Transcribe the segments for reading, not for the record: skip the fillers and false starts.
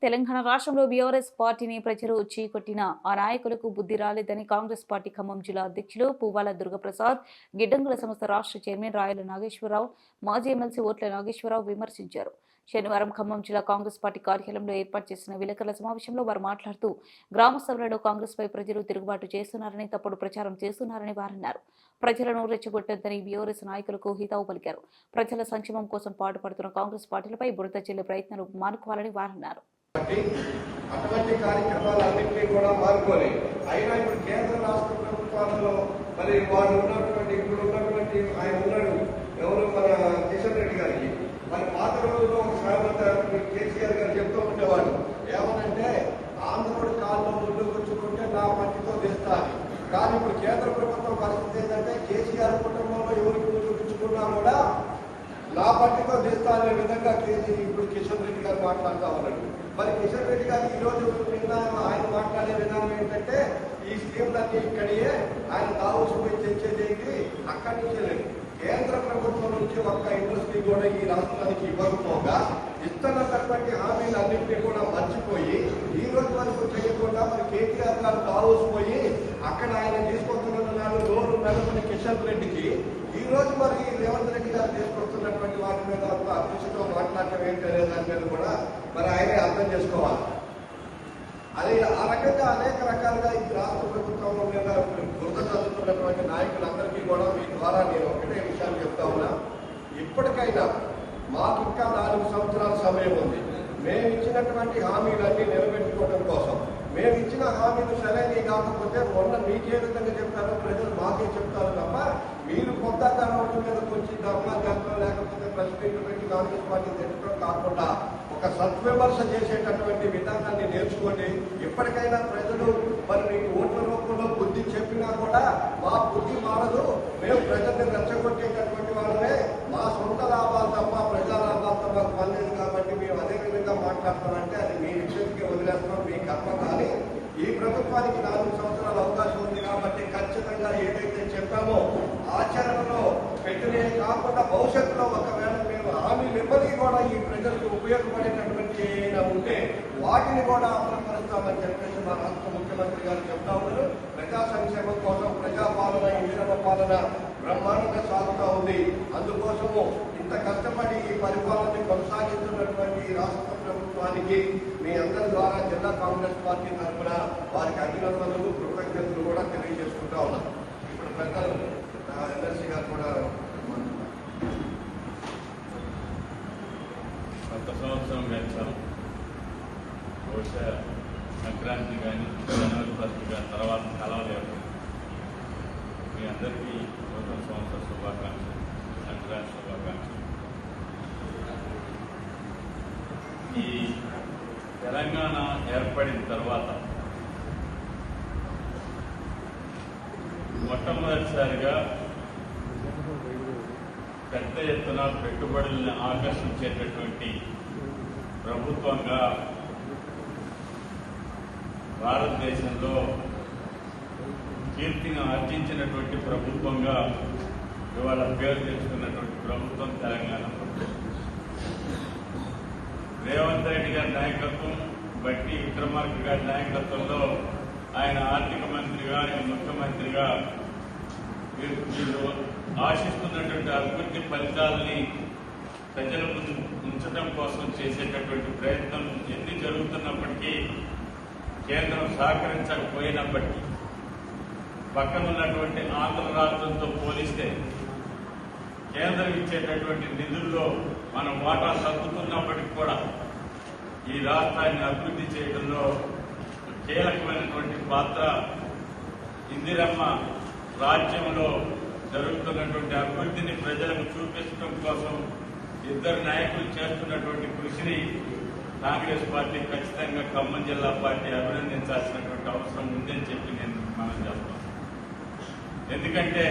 తెలంగాణ రాష్ట్రంలో బీఆర్ఎస్ పార్టీని ప్రజలు చీకొట్టిన ఆ నాయకులకు బుద్ధి రాలేదని కాంగ్రెస్ పార్టీ ఖమ్మం జిల్లా అధ్యక్షులు పువ్వాల దుర్గప్రసాద్, గిడ్డంగుల సంస్థ రాష్ట్ర చైర్మన్ రాయల నాగేశ్వరరావు, మాజీ ఎమ్మెల్సీ ఓట్ల నాగేశ్వరరావు విమర్శించారు. శనివారం ఖమ్మం జిల్లా కాంగ్రెస్ పార్టీ కార్యాలయంలో ఏర్పాటు చేసిన విలేకరుల సమావేశంలో వారు మాట్లాడుతూ గ్రామ సభలలో కాంగ్రెస్ పై ప్రజలు తిరుగుబాటు చేస్తున్నారని, తప్పుడు ప్రచారం చేస్తున్నారని వారన్నారు. ప్రజలను రెచ్చగొట్టొద్దని బీఆర్ఎస్ నాయకులకు హితవు పలికారు. ప్రజల సంక్షేమం కోసం పాటుపడుతున్న కాంగ్రెస్ పార్టీలపై బురద చెల్లే ప్రయత్నాలు మానుకోవాలని వారన్నారు. అటువంటి కార్యక్రమాలన్నింటినీ కూడా మానుకోవాలి. అయినా ఇప్పుడు కేంద్ర రాష్ట్ర ప్రభుత్వాలలో మరి వాడు ఉన్నటువంటి ఇప్పుడు ఉన్నటువంటి ఆయన ఉన్నాడు ఎవరు మన కిషన్ రెడ్డి గారికి మరి పాత రోజుల్లో ఒక సామెత కేసీఆర్ గారు చెప్తూ ఉండేవాడు. ఏమనంటే ఆంధ్రుడి కాలంలో ముందు కూర్చుకుంటే నా పట్టితో తెస్తాను. కానీ ఇప్పుడు కేంద్ర ప్రభుత్వం పరిస్థితి ఏంటంటే కేసీఆర్ కుటుంబంలో ఎవరికి ముందు కూర్చుకున్నా కూడా నా పట్టితో తెస్తానే విధంగా ఇప్పుడు కిషన్ రెడ్డి గారు మాట్లాడుతూ ఉన్నాడు. మరి కిషన్ రెడ్డి గారు ఈ రోజు నిన్న ఆయన మాట్లాడే విధానం ఏంటంటే ఈ స్కీమ్లన్నీ ఇక్కడే ఆయన దావోసుకుని తెచ్చేదేంటి అక్కడి నుంచి లేదు. కేంద్ర ప్రభుత్వం నుంచి ఒక్క ఇండస్ట్రీ కూడా ఈ రాష్ట్రానికి ఇవ్వకపోగా ఇస్తున్నటువంటి హామీలన్నింటినీ కూడా మర్చిపోయి ఈ రోజు వరకు చేయకుండా మరి కేటీఆర్ గారు దావోసిపోయి అక్కడ ఆయన తీసుకొస్తున్న లోను నెలకొని కిషన్ రెడ్డికి ఈ రోజు మరి రేవంత్ రెడ్డి గారు తీసుకొస్తున్నటువంటి వాటి మీద అదృష్టంతో మాట్లాడటం ఏంటనే దాని మీద కూడా మరి ఆయనే అర్థం చేసుకోవాలి. అది ఆ రకంగా అనేక రకాలుగా ఈ రాష్ట్ర ప్రభుత్వంలో మీద గుర్తు చదువుతున్నటువంటి నాయకులందరికీ కూడా మీ ద్వారా నేను ఒకటే విషయాలు చెప్తా ఉన్నా. ఇప్పటికైనా మాకు ఇంకా 4 సంవత్సరాల సమయం ఉంది. మేము ఇచ్చినటువంటి హామీలన్నీ నిలబెట్టుకోవడం కోసం మేము ఇచ్చిన హామీలు సరైనవి కాకపోతే మొన్న మీకే విధంగా చెప్తారో ప్రజలు మాకే చెప్తారు తప్ప మీరు కొత్త రోడ్డు మీదకి వచ్చి ధర్మాలు లేకపోతే ప్రెస్ మీట్లు పెట్టి కాంగ్రెస్ పార్టీ తెచ్చడం కాకుండా ఒక సద్విమర్శ చేసేటటువంటి విధానాన్ని నేర్చుకోండి. ఎప్పటికైనా ప్రజలు మరి మీకు ఓట్ల రూపంలో బుద్ధి చెప్పినా కూడా మా బుద్ధి మారదు. మేము ప్రజల్ని రెచ్చగొట్టేటటువంటి వాళ్ళమే. మా సొంత లాభాలు తప్ప ప్రజా లాభాలతో మాకు పనిలేదు కాబట్టి మేము అదే విధంగా మాట్లాడతామంటే అది మీ విషయానికి వదిలేస్తాం, మీ కర్మ. కానీ ఈ ప్రభుత్వానికి 4 సంవత్సరాల అవకాశం ఉంది కాబట్టి ఖచ్చితంగా ఏదైతే చెప్పామో ఆచరణలో పెట్టినే కాకుండా భవిష్యత్తులో ఒకవేళ మేము హామీలు ఇవ్వని కూడా ఈ ప్రజలకు ఉపయోగపడేటటువంటి ఏదైనా ఉంటే వాటిని కూడా అమలుపరుస్తామని చెప్పేసి మా రాష్ట్ర ముఖ్యమంత్రి గారు చెప్తా ఉన్నారు. ప్రజా సంక్షేమం కోసం ప్రజాపాలన, ఇందిరమ్మ పాలన బ్రహ్మాండంగా సాగుతూ ఉంది. అందుకోసము ఇంత కష్టపడి ఈ పరిపాలనని కొనసాగిస్తున్నటువంటి రాష్ట్ర ప్రభుత్వానికి మీ అందరి ద్వారా జిల్లా కాంగ్రెస్ పార్టీ తరఫున వారికి అభినందనలు, కృతజ్ఞతలు కూడా తెలియజేసుకుంటా ఉన్నాం. ఇప్పుడు పెద్దలు ఎమ్మెల్సీ గారు కూడా కొత్త సంవత్సరం గడిచాం. బహుశా సంక్రాంతి కానీ జనవరి 1 కానీ తర్వాత కలవలేదు. మీ అందరికీ నూతన సంవత్సర శుభాకాంక్షలు, సంక్రాంతి శుభాకాంక్షలు. ఈ తెలంగాణ ఏర్పడిన తర్వాత మొట్టమొదటిసారిగా పెద్ద ఎత్తున పెట్టుబడులను ఆకర్షించేటటువంటి ప్రభుత్వంగా భారతదేశంలో కీర్తిని ఆర్జించినటువంటి ప్రభుత్వంగా ఇవాళ పేరు తెచ్చుకున్నటువంటి ప్రభుత్వం తెలంగాణ ప్రభుత్వం. రేవంత్ రెడ్డి గారి నాయకత్వం, బట్టి విక్రమార్క గారి నాయకత్వంలో ఆయన ఆర్థిక మంత్రిగా, ముఖ్యమంత్రిగా వీళ్ళు ఆశిస్తున్నటువంటి అభివృద్ధి ఫలితాలని ప్రజల ముందు ఉంచడం కోసం చేసేటటువంటి ప్రయత్నం ఎన్ని జరుగుతున్నప్పటికీ కేంద్రం సహకరించకపోయినప్పటికీ పక్కన ఉన్నటువంటి ఆంధ్ర రాష్ట్రంతో పోలిస్తే కేంద్రం ఇచ్చేటటువంటి నిధుల్లో మనం వాటా తగ్గుతున్నప్పటికీ కూడా ఈ రాష్ట్రాన్ని అభివృద్ధి చేయడంలో కీలకమైనటువంటి పాత్ర ఇందిరమ్మ రాజ్యంలో జరుగుతున్నటువంటి అభివృద్ధిని ప్రజలకు చూపించడం కోసం ఇద్దరు నాయకులు చేస్తున్నటువంటి కృషిని కాంగ్రెస్ పార్టీ ఖచ్చితంగా ఖమ్మం జిల్లా పార్టీ అభినందించాల్సినటువంటి అవసరం ఉందని చెప్పి నేను మనం చేస్తాను. ఎందుకంటే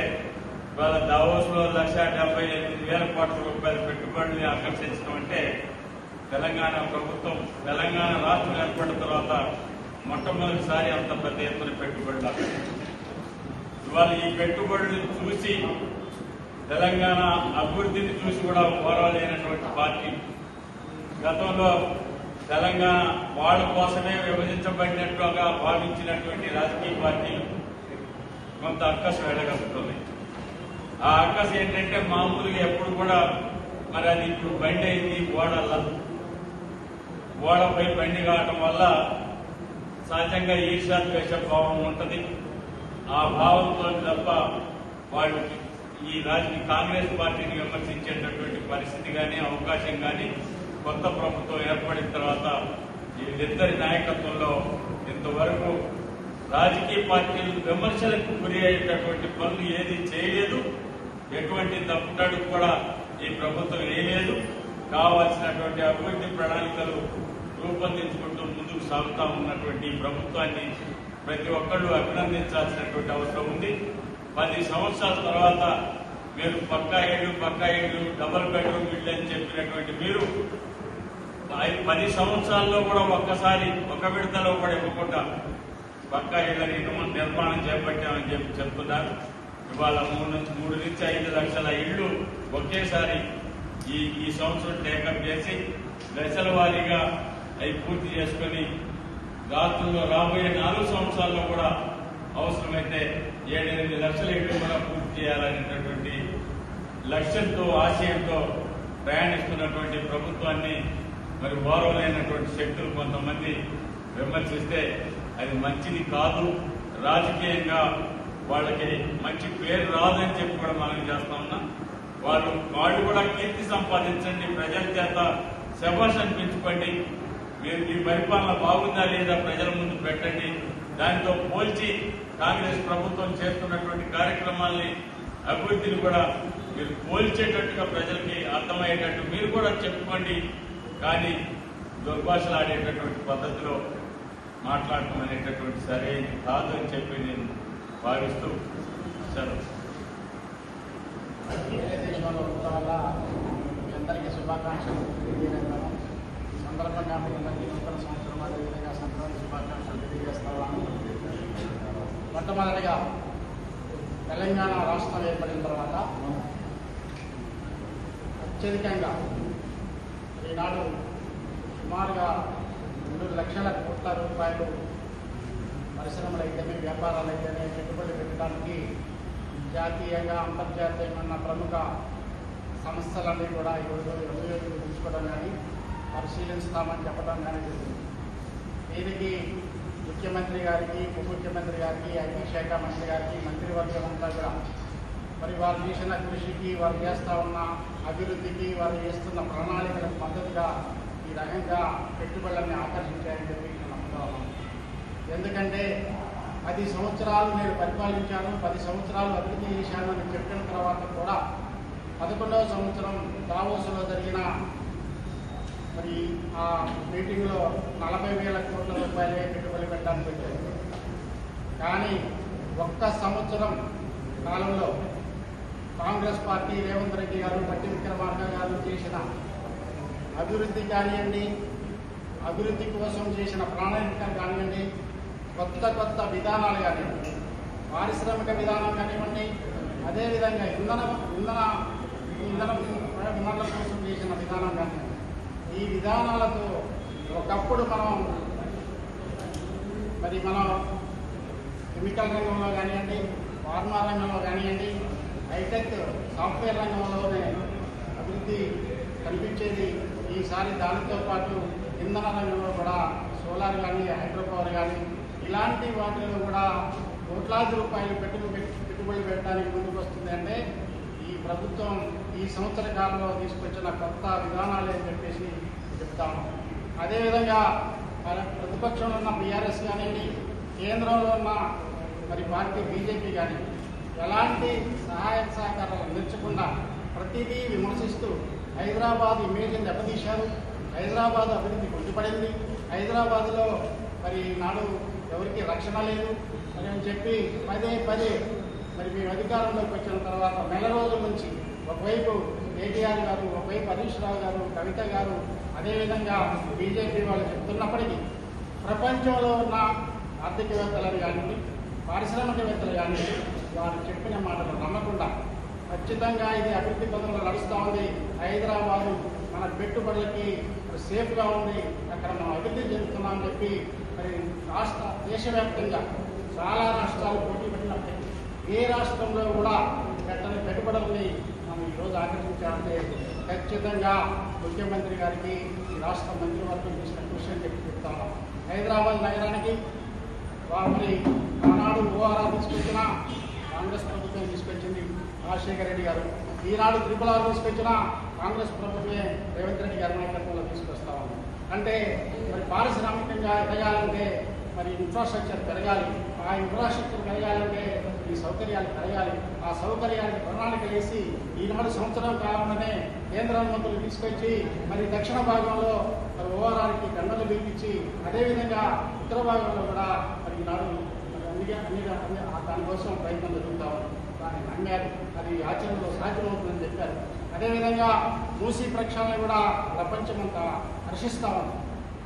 ఇవాళ దావోస్లో 1,78,000 కోట్ల రూపాయల పెట్టుబడుల్ని ఆకర్షించడం అంటే తెలంగాణ ప్రభుత్వం, తెలంగాణ రాష్ట్రం ఏర్పడిన తర్వాత మొట్టమొదటిసారి అంత పెద్ద ఎత్తున పెట్టుబడులు ఆకర్షించింది. ఇవాళ ఈ పెట్టుబడులు చూసి తెలంగాణ అభివృద్ధిని చూసి కూడా ఓరవలేనటువంటి పార్టీ గతంలో తెలంగాణ వాళ్ళ కోసమే విభజించబడినట్లుగా భావించినటువంటి రాజకీయ పార్టీలు కొంత అక్కసు వెళ్ళగలుగుతున్నాయి. ఆ అక్కసు ఏంటంటే మామూలుగా ఎప్పుడు కూడా మరి అది ఇప్పుడు బండి అయింది ఓడపై బండి కావటం వల్ల సహజంగా ఈర్ష్యాద్వేష భావం ఉంటుంది. ఆ భావంతో తప్ప వాళ్ళు ఈ కాంగ్రెస్ పార్టీని విమర్శించేటటువంటి పరిస్థితి కానీ అవకాశం కానీ కొత్త ప్రభుత్వం ఏర్పడిన తర్వాత వీళ్ళిద్దరి నాయకత్వంలో ఇంతవరకు రాజకీయ పార్టీలు విమర్శలకు గురి అయ్యేటటువంటి పనులు ఏది చేయలేదు. ఎటువంటి తప్పుటడుగు కూడా ఈ ప్రభుత్వం వేయలేదు. కావాల్సినటువంటి అభివృద్ధి ప్రణాళికలు రూపొందించుకుంటూ ముందుకు సాగుతా ఉన్నటువంటి ఈ ప్రభుత్వాన్ని ప్రతి ఒక్కళ్ళు అభినందించాల్సినటువంటి అవసరం ఉంది. 10 సంవత్సరాల తర్వాత మీరు పక్కా ఇళ్ళు డబుల్ బెడ్రూమ్ ఇళ్ళు అని చెప్పినటువంటి మీరు 10 సంవత్సరాల్లో కూడా ఒక్కసారి ఒక విడతలో కూడా ఇవ్వకుండా పక్కా ఇళ్ళని నిర్మాణం చేపట్టామని చెప్తున్నారు. ఇవాళ 3 నుంచి 5 లక్షల ఇళ్లు ఒకేసారి ఈ సంవత్సరం టేకప్ చేసి దశల వారీగా అవి పూర్తి చేసుకుని రాబోయే 4 సంవత్సరాల్లో కూడా అవసరమైతే 7-8 లక్షల ఇళ్లు కూడా పూర్తి చేయాలనేటటువంటి లక్ష్యంతో ఆశయంతో ప్రయాణిస్తున్నటువంటి ప్రభుత్వాన్ని మరి గౌరవమైనటువంటి శక్తులు కొంతమంది విమర్శిస్తే అది మంచిది కాదు. రాజకీయంగా వాళ్ళకి మంచి పేరు రాదని చెప్పి కూడా మనం చేస్తా ఉన్నాం. వాళ్ళు కూడా కీర్తి సంపాదించండి, ప్రజల చేత శభాష్ అనిపించుకోండి. మీరు ఈ పరిపాలన బాగుందా లేదా ప్రజల ముందు పెట్టండి. దానితో పోల్చి కాంగ్రెస్ ప్రభుత్వం చేస్తున్నటువంటి కార్యక్రమాల్ని అభివృద్ధిని కూడా మీరు పోల్చేటట్టుగా ప్రజలకి అర్థమయ్యేటట్టు మీరు కూడా చెప్పుకోండి. కానీ దుర్భాషలు ఆడేటటువంటి పద్ధతిలో మాట్లాడటం అనేటటువంటి సరైనది కాదు అని చెప్పి నేను భావిస్తూ సెలవు. దేశంలో ఉండటం వల్ల మీ అందరికీ శుభాకాంక్షలు తెలియజేయగలను. ఈ సందర్భంగా మీ అందరికీ నూతన సంవత్సరం అదేవిధంగా సంక్రాంతి శుభాకాంక్షలు తెలియజేస్తాను. మొట్టమొదటిగా తెలంగాణ రాష్ట్రం ఏర్పడిన తర్వాత అత్యధికంగా ఈనాడు సుమారుగా 2 లక్షల కోట్ల రూపాయలు పరిశ్రమలు అయితేనే వ్యాపారాలు అయితేనే పెట్టుబడి పెట్టడానికి జాతీయంగా అంతర్జాతీయంగా ఉన్న ప్రముఖ సంస్థలన్నీ కూడా ఈరోజు ఎదురు తీసుకోవడం కానీ పరిశీలిస్తామని చెప్పడం కానీ జరిగింది. దీనికి ముఖ్యమంత్రి గారికి, ఉప ముఖ్యమంత్రి గారికి, ఐటీ శాఖ మంత్రి గారికి, మంత్రివర్గం అంతా కూడా మరి వారు చేసిన కృషికి, వారు చేస్తూ ఉన్న అభివృద్ధికి, వారు చేస్తున్న ప్రణాళికలకు మద్దతుగా ఈ రకంగా పెట్టుబడులని ఆకర్షించాయని చెప్పి నేను నమ్ముతాను. ఎందుకంటే 10 సంవత్సరాలు నేను పరిపాలించాను, 10 సంవత్సరాలు అభివృద్ధి చేశాను అని చెప్పిన తర్వాత కూడా 11వ సంవత్సరం దావోస్లో జరిగిన మరి ఆ మీటింగ్లో 40,000 కోట్ల రూపాయలే పెట్టుబడి పెట్టడానికి పెట్టారు. కానీ 1 సంవత్సరం కాలంలో కాంగ్రెస్ పార్టీ రేవంత్ రెడ్డి గారు, బట్టి విక్రమార్క గారు చేసిన అభివృద్ధి కానివ్వండి, అభివృద్ధి కోసం చేసిన ప్రణాళికలు కానివ్వండి, కొత్త విధానాలు కానివ్వండి, పారిశ్రామిక విధానం కానివ్వండి, అదేవిధంగా ఇంధనం కోసం చేసిన విధానం కానివ్వండి, ఈ విధానాలతో ఒకప్పుడు మనం కెమికల్ రంగంలో కానివ్వండి, ఫార్మా రంగంలో కానివ్వండి, హైటెక్ సాఫ్ట్వేర్ రంగంలోనే అభివృద్ధి కనిపించేది. ఈసారి దానితో పాటు ఇంధన రంగంలో కూడా సోలార్ కానీ, హైడ్రో పవర్ కానీ ఇలాంటి వాటిలో కూడా కోట్లాది రూపాయలు పెట్టుబడి పెట్టడానికి ముందుకు వస్తుంది. అంటే ఈ ప్రభుత్వం ఈ సంవత్సర కాలంలో తీసుకొచ్చిన కొత్త విధానాలు అని చెప్పేసి చెప్తాము. అదేవిధంగా ప్రతిపక్షంలో ఉన్న బీఆర్ఎస్ కానివ్వండి, కేంద్రంలో ఉన్న పార్టీ బీజేపీ కానీ ఎలాంటి సహాయ సహకారాలు అందించకుండా ప్రతిదీ విమర్శిస్తూ హైదరాబాద్ ఇమేజ్ని దెబ్బతీశారు. హైదరాబాద్ అభివృద్ధి కొంటుపడింది. హైదరాబాద్లో నాడు ఎవరికి రక్షణ లేదు అని చెప్పి పదే మేము అధికారంలోకి వచ్చిన తర్వాత నెల రోజుల నుంచి ఒకవైపు కేటీఆర్ గారు, ఒకవైపు హరీష్ రావు గారు, కవిత గారు, అదేవిధంగా బీజేపీ వాళ్ళు చెప్తున్నప్పటికీ ప్రపంచంలో ఉన్న ఆర్థికవేత్తలను కానీ, పారిశ్రామికవేత్తలు కానీ వారు చెప్పిన మాటలు నమ్మకుండా ఖచ్చితంగా ఇది అభివృద్ధి పథంలో నడుస్తూ ఉంది. హైదరాబాదు మన పెట్టుబడులకి ఇప్పుడు సేఫ్గా ఉంది, అక్కడ మనం అభివృద్ధి చెందుతున్నామని చెప్పి మరి దేశవ్యాప్తంగా చాలా రాష్ట్రాలు పోటీ పెట్టినప్పటికీ ఏ రాష్ట్రంలో కూడా పెట్టని పెట్టుబడుల్ని మనం ఈరోజు ఆకర్షించాలంటే ఖచ్చితంగా ముఖ్యమంత్రి గారికి ఈ రాష్ట్ర మంత్రివర్గం చేసిన కృషి అని చెప్పి చెప్తాను. హైదరాబాద్ నగరానికి మరి ఆనాడు ఓఆర్ఆర్ తీసుకొచ్చిన కాంగ్రెస్ ప్రభుత్వం తీసుకొచ్చింది రాజశేఖర రెడ్డి గారు, ఈనాడు త్రిపుల తీసుకొచ్చిన కాంగ్రెస్ ప్రభుత్వమే రేవంత్ రెడ్డి గారి నాయకత్వంలో తీసుకొస్తా ఉన్నాం. అంటే మరి పారిశ్రామికంగా ఎదగాలంటే మరి ఇన్ఫ్రాస్ట్రక్చర్ పెరగాలి, ఆ ఇన్ఫ్రాస్ట్రక్చర్ పెరగాలంటే ఈ సౌకర్యాలు పెరగాలి, ఆ సౌకర్యానికి ప్రణాళిక వేసి ఈనాడు సంవత్సరం కాలంలోనే కేంద్ర అనుమతులు తీసుకొచ్చి మరి దక్షిణ భాగంలో మరి ఓఆర్ఆర్కి గంటలు పిలిపించి అదేవిధంగా ఉత్తర భాగంలో కూడా మరి ఈనాడు దానికోసం ప్రయత్నం జరుగుతూ ఉంది. దాన్ని నమ్మారు, అది ఆచరణలో సాధ్యమవుతుందని చెప్పారు. అదేవిధంగా మూసీ ప్రక్షాళన కూడా ప్రపంచమంతా హర్షిస్తా ఉంది.